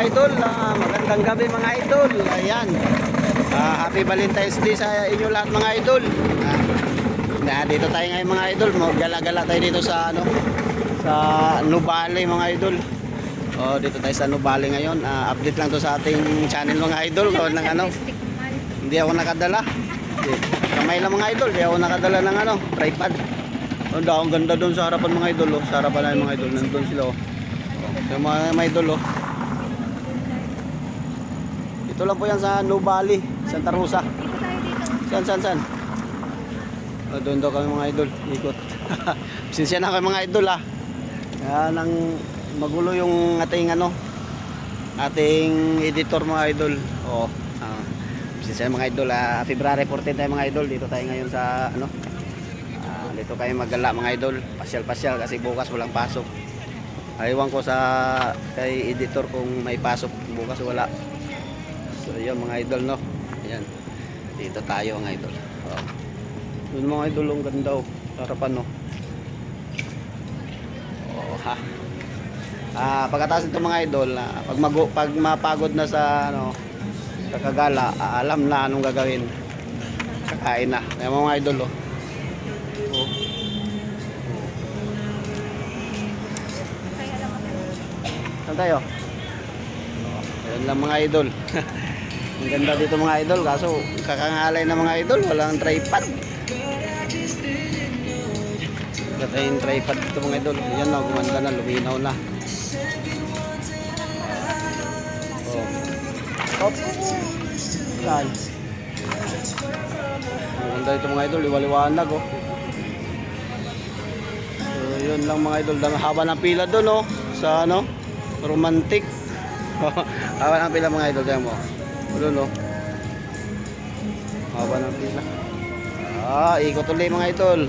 idol. Magandang gabi mga idol. Ayan. Happy Valentine's Day sa inyo lahat mga idol. Dito tayo ngayon mga idol. Maggala-gala tayo dito sa sa Nubali mga idol. Dito tayo sa Nubali ngayon. Update lang to sa ating channel mga idol. Hindi ako nakadala. Kamay lang mga idol. Hindi ako nakadala ng tripod. Ang ganda doon sa harapan mga idol. Sa harapan na mga idol. Nandun sila. So, mga idol. Ito lang po yan sa Nubali, Santa Rosa. Saan? Doon daw kami mga idol. Ikot. Sinsya na kami mga idol nang magulo yung ating editor mga idol. Sinsya mga idol. February 14 tayo mga idol. Dito tayo ngayon sa dito kayo maggala mga idol. Pasyal kasi bukas walang pasok. Aywan ko sa kay editor kung may pasok bukas wala. So yun mga idol Ayan. Dito tayo mga idol. Yun mga idol ang ganda harapan pagkatapos nito mga idol pag mapagod na sa kakagala, alam na anong gagawin. Kakain na. Ayan mga idol Saan tayo? Ayan lang mga idol. Ang ganda dito mga idol. Kaso kakangalay na mga idol. Walang tripod. Wala tayong tripod dito mga idol. Ayan gumanda na. Luminaw na. Hop. Saan? Ang ganda dito mga idol. Liwaliwanag So yun lang mga idol. Haba ng pila doon sa romantic. Haba ng pila mga idol. Diyan mo. Doon haba ng pila. Ikot ulit mga idol.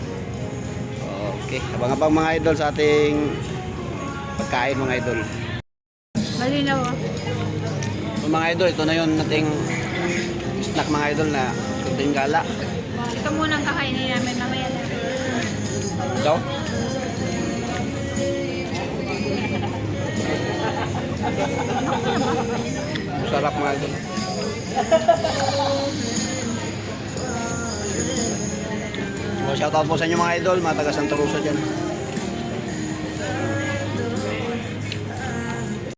Okay. Abang-abang mga idol sa ating pagkain mga idol. Malinaw Mga idol, ito na yun nating snack mga idol na kunting gala. Ito muna ang kakainin namin mamaya na. Daw? Sarap mga idol. So, shoutout po sa inyo mga idol, mga taga Santa Rosa dyan.